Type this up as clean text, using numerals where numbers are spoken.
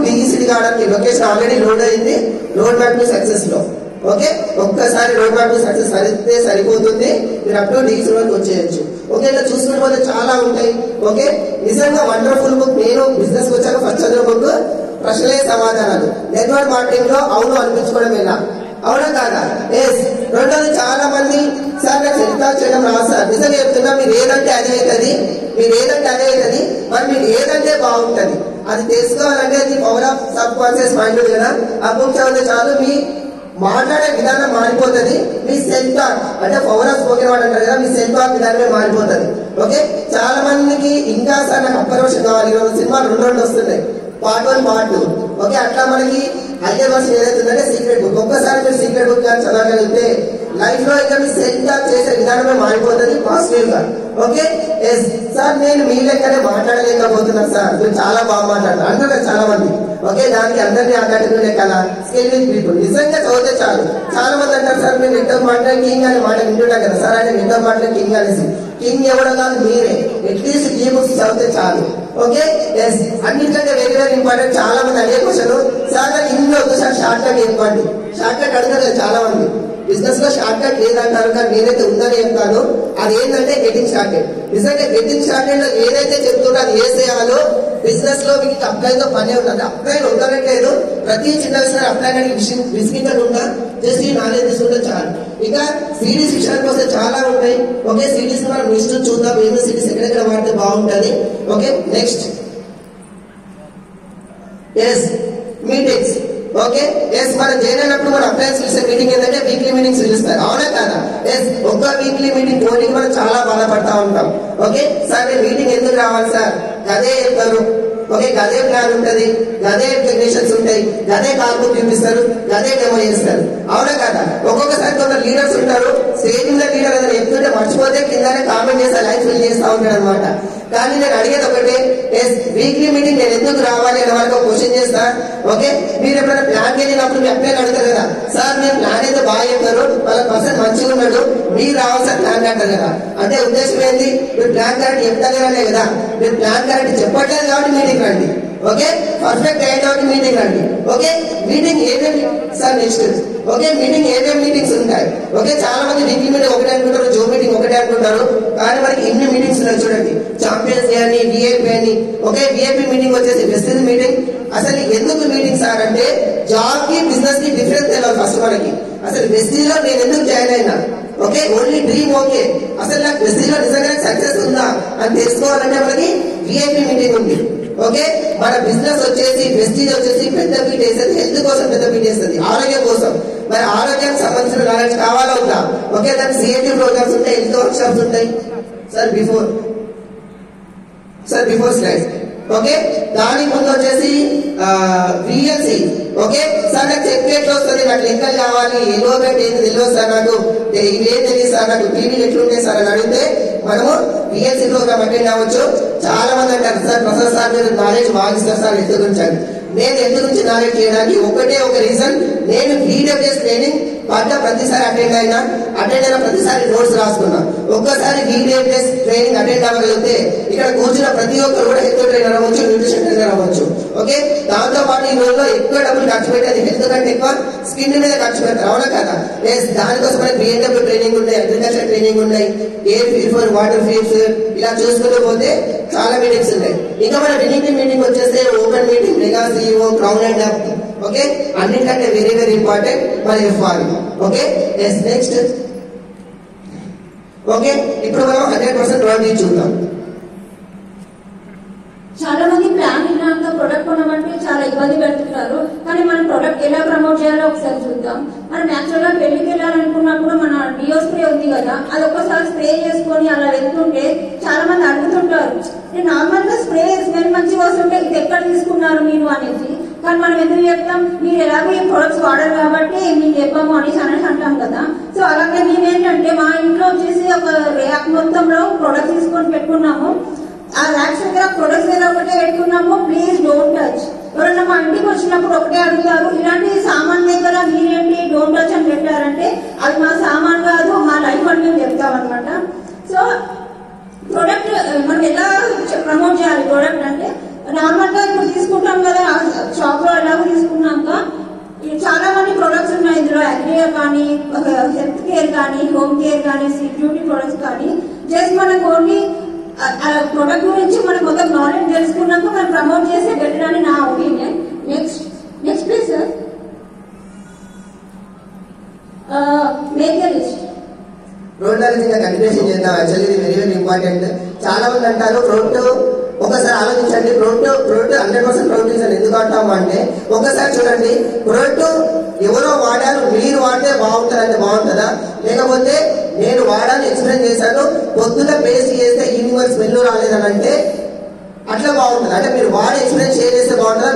డిఈసిడి కావడానికి location already load అయింది, road map to success లో. ఓకే, ఒక్కసారి రోడ్ మ్యాప్ టు సక్సెస్ అయితే సరిపోతుంది, మీరు అప్ టు డిఈసిడి వరకు వచ్చేయచ్చు. ఓకే, ఇలా చూసుకునే పోతే చాలా ఉంటాయి. ఓకే, నిజంగా వండర్ఫుల్ బుక్. నేను బిజినెస్ వచ్చాక ఫస్ట్ చదివిన బుక్ ప్రశ్నలే సమాధానాలు. నెట్వర్క్ మార్కెటింగ్ లో అవును అనిపించుకోవడం ఎలా, అవునా కాదా? ఎస్. రెండోది, చాలా మంది సార్ నాకు సెమినార్ చేయడం రాదు సార్. నిజంగా చెప్తున్నా, మీరు ఏదంటే అదే అవుతుంది, మరి మీరు ఏదంటే బాగుంటుంది అది తెలుసుకోవాలంటే అది power of sub conscious mind కదా. ఆ బుక్ చదివితే చాలు, మీ మాట్లాడే విధానం మారిపోతుంది. మీ సెల్ఫ్ టాక్ అంటే పవర్ ఆఫ్ స్పోకెన్ వర్డ్ అంటారు కదా, మీ సెల్ఫ్ టాక్ విధానమే మారిపోతుంది. ఓకే, చాలా మందికి ఇంకా సార్ నాకు అప్రోషన్ కావాలి. సినిమాలు రెండు వస్తున్నాయి, పార్ట్ 1 పార్ట్ 2. ఓకే, అట్లా మనకి హయ్యర్ వర్షన్ ఏదైతుందంటే సీక్రెట్ బుక్. ఒక్కసారి మీరు సీక్రెట్ బుక్ కానీ చదవగలిగితే లైఫ్ లో ఇంకా మీ సెల్ఫ్ టాక్ చేసే విధానమే మారిపోతుంది పాజిటివ్ గా. ఓకే, ఎస్ సార్ నేను మీ లెక్కనే మాట్లాడలేకపోతున్నాను సార్, మీరు చాలా బాగా మాట్లాడతారు అంటారు కదా చాలా మంది. ఓకే, దానికి అందరినీ ఆకట్టుకునే కదా స్కిల్ విత్ పీపుల్. నిజంగా చదివితే చాలు. చాలా మంది అంటారు సార్ మీరు నెట్వర్క్ మాట్లాడే కింగ్ అనే మాట వింటుంటాం కదా సార్, ఆయన నెట్వర్క్ మాట్లాడే కింగ్ అనేసి. కింగ్ ఎవడో కాదు మీరే, అట్లీస్ట్ ఈ బుక్స్ చదివితే చాలు. Okay, yes. అన్నింటికంటే వెరీ వెరీ ఇంపార్టెంట్, చాలా మంది అడిగే క్వశ్చన్ సార్ నాకు ఇందులో ఒకసారి షార్ట్ కట్ చెప్పండి. షార్ట్ కట్ అడుగుతారు చాలా మంది. బిజినెస్ లో షార్ట్ కట్ లేదంటారు, కానీ నేనైతే ఉందని చెప్తాను. అది ఏంటంటే గెటింగ్ స్టార్టెడ్. నిజంగా గెటింగ్ స్టార్టెడ్ లో ఏదైతే చెప్తుందో అది ఏ చేయాలో బిజినెస్ లో మీకు అప్లైతో పనే ఉన్నది. అప్లై ఉండట్లేదు, ప్రతి చిన్న విషయం అప్లై విసిగించకుండా జస్ట్ ఈ నాలెడ్జ్ తీసుకుంటే చాలు. ఇక సిడీస్ విషయానికి వస్తే చాలా ఉంటాయి. ఓకే, సిడీస్ మనం నెక్స్ట్ చూద్దాం, ఏదో సిడీస్ ఎక్కడెక్కడ వాడితే బాగుంటుంది. Okay, next S meetings. Okay, S మనం చేయలేనప్పుడు మన అప్లయన్స్ పిలిచే మీటింగ్ ఏంటంటే వీక్లీ మీటింగ్స్ పిలుస్తారు, అవునా కదా? ఎస్, ఒక్క వీక్లీ మీటింగ్ పోటీకి మనం చాలా బాధపడతా ఉంటాం. ఓకే సార్, నేను మీటింగ్ ఎందుకు రావాలి సార్? అదే చెప్తారు. ఓకే, గదే ప్లాన్ ఉంటుంది, గదే టెక్నీషియన్స్ ఉంటాయి, గదే కార్బుక్ చూపిస్తారు, గదే డెమో చేస్తారు, అవునా కదా? ఒక్కొక్కసారి కొందరు లీడర్స్ ఉంటారు, స్టేజ్ మీద లీడర్ ఏదైనా చెప్తుంటే మర్చిపోతే కిందనే కామెంట్ చేసి లైఫ్ ఫిల్ చేస్తూ ఉంటాడు అనమాట. కానీ నేను అడిగేది ఒకటే, వీక్లీ మీటింగ్ నేను ఎందుకు రావాలి అనే వాళ్ళకి క్వశ్చన్ చేస్తా. ఓకే, మీరు ఎప్పుడైనా ప్లాన్ వెళ్ళినప్పుడు మీ అప్లైన్ అడుగుతారు కదా, సార్ మీరు ప్లాన్ అయితే బాగా చెప్తారు, వాళ్ళ పర్సన్ మంచిగా ఉన్నాడు, మీరు రావాలి సార్ ప్లాన్ అంటారు కదా. అంటే ఉద్దేశం ఏంటి? మీరు ప్లాన్ కరెక్ట్ చెప్తానే కదా, మీరు ప్లాన్ కరెక్ట్ చెప్పట్లేదు కాబట్టి మీటింగ్ రండి. ఓకే, పర్ఫెక్ట్ అయ్యే కాబట్టి మీటింగ్ రండి. ఓకే, మీటింగ్ ఏమేమి సార్ నెక్స్ట్. ఓకే, మీటింగ్ ఏమేమి మీటింగ్స్ ఉంటాయి? ఓకే, చాలా మంది వీక్లీ మీటింగ్ ఒకటే అనుకుంటారు, జో మీటింగ్ ఒకటే అనుకుంటారు, కానీ మనకి ఎన్ని మీటింగ్స్ ఉన్నాయి చూడండి. ఛాంపియన్స్ డే అని, విఐపి అని. ఓకే, విఐపి మీటింగ్ వచ్చేసి వెస్టిన్ మీటింగ్. అసలు ఎందుకు మీటింగ్ సార్ అంటే జాబ్ కి బిజినెస్ కి డిఫరెన్స్ తెలియదు ఫస్ట్ మనకి. అసలు వెస్టిన్ లో నేను ఎందుకు జాయిన్ అయినా? Okay, only dream. ఓకే, అసలు నాకు వెస్టిన్ లో నిజంగా సక్సెస్ ఉందా అని తెలుసుకోవాలంటే మనకి విఐపి మీటింగ్ ఉంది. ఓకే, మన బిజినెస్ వచ్చేసి వెస్టిజ్ వచ్చేసి పెద్ద పీట వేస్తుంది, హెల్త్ కోసం పెద్ద పీట వేస్తుంది, ఆరోగ్యం కోసం. మరి ఆరోగ్యానికి సంబంధించిన నాలెడ్జ్ కావాలా ఉందా? ఓకే, దానికి సిఎండి ప్రోగ్రామ్స్ ఉంటాయి, హెల్త్ వర్క్ షాప్స్ ఉంటాయి. Sir before slide. ఓకే, దానికి ముందు వచ్చేసి విఎల్సి. ఓకే సార్, నాకు చెక్ ఎట్లా వస్తుంది, నాకు లెక్కలు కావాలి, ఎలోబెట్ ఏంటి తెలియదు సార్, నాకు ఇవేం తెలియదు సార్, నాకు టీవీలు ఎట్లుంటాయి సార్ అని అడిగితే మనము విఎల్సి ప్రోగ్రామ్ అటెండ్ అవ్వచ్చు. చాలా మంది అంటారు సార్ ప్రసాద్ సార్ మీరు నాలెడ్జ్ బాగిస్తారు సార్ హెల్త్ గురించి. నేను హెల్త్ గురించి నాలెడ్జ్ చేయడానికి ఒకటే ఒక రీజన్, నేను VWS ట్రైనింగ్ పడ్డ ప్రతిసారి అటెండ్ అయిన ప్రతిసారి నోట్స్ రాసుకున్నా. ఒక్కసారి VWS ట్రైనింగ్ అటెండ్ అవ్వగలిగితే ఇక్కడ కూర్చున్న ప్రతి ఒక్కరు కూడా హెల్త్ ట్రైనర్ అవ్వచ్చు, న్యూట్రిషన్ ట్రైనర్ అవ్వచ్చు. ఓకే, దాంతో పాటు ఈ రోజులో ఎక్కువ డబ్బులు ఖర్చు పెట్టేది హెల్త్ కంటే ఎక్కువ స్కిన్ మీద ఖర్చు పెడతారు, అవునా కదా? దానికోసం మనకి BMW ట్రైనింగ్ ఉన్నాయి, అగ్రికల్చర్ ట్రైనింగ్ ఉన్నాయి, ఎయిర్ ప్యూరిఫైర్, వాటర్ ఫీడ్స్, ఇలా చూసుకుంటూ పోతే చాలా మీటింగ్స్ ఉన్నాయి. ఇంకా మన మీటింగ్ వచ్చేస్తే open meeting, mega CEO, crown and up. Okay, అన్నిటికంటే వెరీ వెరీ ఇంపార్టెంట్ మన FRE. Okay, next. ఓకే, ఇప్పుడు మనం 100% ప్రొడక్ట్ చూద్దాం. చాలా మంది ప్లాన్ ఇలాంటి ప్రొడక్ట్ కొనమంటే చాలా ఇబ్బంది పెడుతుంటారు, కానీ మనం ప్రొడక్ట్ ఎలా ప్రమోట్ చేయాలో ఒకసారి చూద్దాం. మనం యాక్చువల్ గా పెళ్లికి వెళ్ళాలనుకున్నప్పుడు మన డియో స్ప్రే ఉంది కదా, అది ఒక్కసారి స్ప్రే చేసుకొని అలా వెళ్తుంటే చాలా మంది అడుగుతుంటారు, నేను నార్మల్ గా స్ప్రే స్మెల్ మంచిగా వస్తుంటే ఇది ఎక్కడ తీసుకున్నారు మీరు అనేసి. కానీ మనం ఎందుకు చెప్తాం, మీరు ఎలాగో ఈ ప్రొడక్ట్స్ వాడరు కాబట్టి మేము చెప్పాము అనేసి అంటాం కదా. సో అలాగే మేమేంటంటే మా ఇంట్లో వచ్చేసి ఒక ర్యాక్ మొత్తంలో ప్రొడక్ట్స్ తీసుకొని పెట్టుకున్నాము. ఆ ర్యాక్స్ దగ్గర ప్రొడక్ట్స్ దగ్గర ఒకటే పెట్టుకున్నాము, ప్లీజ్ డోంట్ టచ్. ఎవరైనా మా ఇంటికి వచ్చినప్పుడు ఒకటే అడుగుతారు, ఇలాంటి సామాన్ దగ్గర మీరేంటి డోంట్ టచ్ అని పెట్టారంటే అది మా సామాన్ కాదు, మా లైఫ్ అని మేము చెప్తాం అనమాట. సో ప్రొడక్ట్ మనం ఎలా ప్రమోట్ చేయాలి? ప్రొడక్ట్ అంటే నార్మల్ గా ఇప్పుడు తీసుకుంటాం కదా, షాప్ కానీ హెల్త్ కేర్ కానీ హోమ్ కేర్ కానీ బ్యూటీ ప్రొడక్ట్స్ కానీ జస్ట్ మనకు ఓన్లీ ప్రొడక్ట్ గురించి మనకు మొత్తం నాలెడ్జ్ తెలుసుకున్నాక మనం ప్రమోట్ చేస్తే బెటర్ అని నా opinion. Next please sir. Make a list. Road map ఇంకా కంటిన్యూషన్ చేద్దాం. యాక్చువల్లీ ఇది వెరీ వెరీ ఇంపార్టెంట్. చాలా మంది అంటారు ప్రోడక్ట్, ఒకసారి ఆలోచించండి, ప్రోడక్ట్ 100% ప్రోటీన్స్ అని ఎందుకు అంటాము అంటే, ఒకసారి చూడండి ప్రోడక్ట్ ఎవరో వాడారు, మీరు వాడితే బాగుంటుందంటే బాగుంటుందా, లేకపోతే నేను వాడాలని ఎక్స్ప్లెయిన్ చేశాను, పొద్దున పేస్ట్ చేస్తే ఈవినింగ్ వరకు స్మెల్ రాలేదని అంటే అట్లా బాగుంటుంది. అంటే మీరు వాడి ఎక్స్ప్లెయిన్ షేర్ చేస్తే బాగుంటుందా,